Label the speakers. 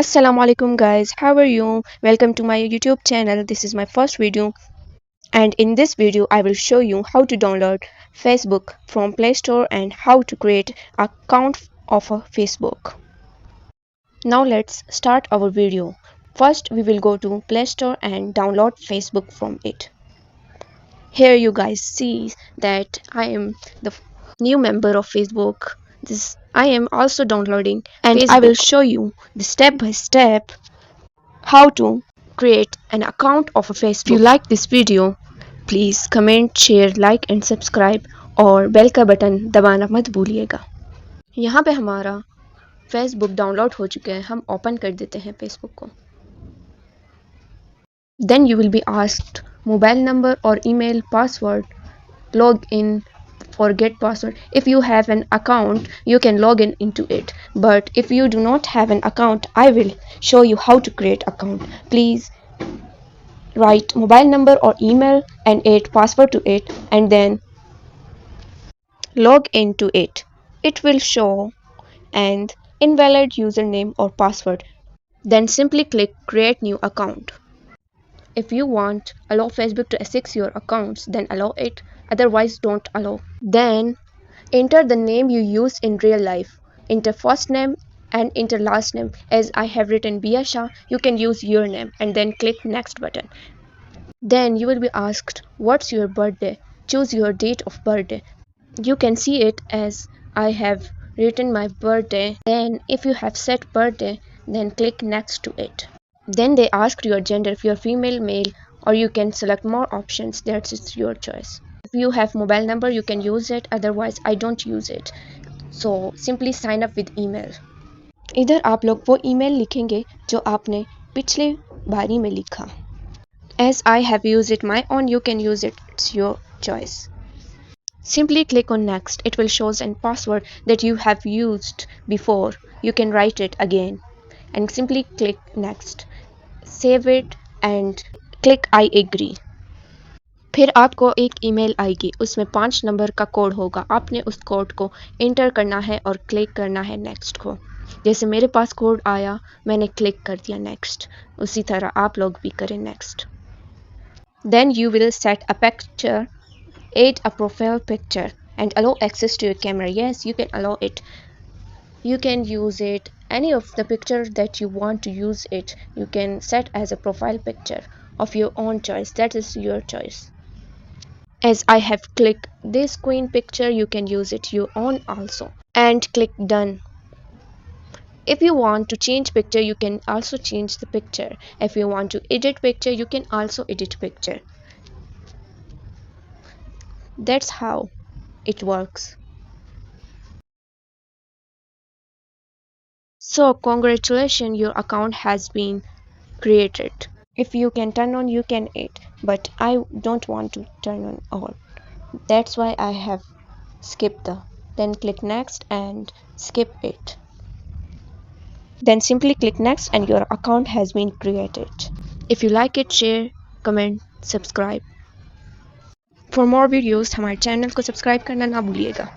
Speaker 1: Assalamu alaikum guys, how are you? Welcome to my YouTube channel. This is my first video, and in this video I will show you how to download Facebook from Play Store and how to create an account of a Facebook. Now let's start our video. First we will go to Play Store and download Facebook from it. Here you guys see that I am the new member of Facebook. This I am also downloading and I will show you the step by step how to create an account of a Facebook. If you like this video, please comment, share, like and subscribe और bell का button दबाना मत भूलिएगा। यहाँ पे हमारा Facebook download हो चुका है, हम ओपन कर देते हैं फेसबुक को। Then you will be asked mobile number or email password, log in, forget password. If you have an account, you can log in into it. But if you do not have an account, I will show you how to create account. Please write mobile number or email and add password to it and then log into it. It will show an invalid username or password. Then simply click create new account. If you want allow Facebook to access your accounts, then allow it, otherwise don't allow. Then enter the name you use in real life. Enter first name and enter last name. As I have written Bia Shah, you can use your name and then click next button. Then you will be asked what's your birthday. Choose your date of birthday. You can see it as I have written my birthday. Then if you have set birthday, then click next to it. Then they ask your gender, if you're female, male, or you can select more options. That's your choice. If you have mobile number, you can use it, otherwise I don't use it. So simply sign up with email. इधर आप लोग वो email लिखेंगे जो आपने पिछले बारी में लिखा. As I have used it my own, you can use it. It's your choice. Simply click on next. It will show a password that you have used before. You can write it again and simply click next. Save it and click I agree. फिर आपको एक email आएगी, उसमें 5 number का code होगा. आपने उस code को एंटर करना है और क्लिक करना है नेक्स्ट को. जैसे मेरे पास कोड आया, मैंने क्लिक कर दिया नेक्स्ट. उसी तरह आप लोग भी करें next. Then you will set a picture, add a profile picture and allow access to your camera. Yes, you can allow it. You can use it any of the picture that you want to use it. You can set as a profile picture of your own choice. That is your choice. As I have clicked this queen picture, you can use it your own also and click done. If you want to change picture, you can also change the picture. If you want to edit picture, you can also edit picture. That's how it works. So congratulations, your account has been created. If you can turn on, you can add, but I don't want to turn on all. That's why I have skipped the. Then click next and skip it. Then simply click next and your account has been created. If you like it, share, comment, subscribe. For more videos हमारे channel को subscribe करना ना भूलिएगा.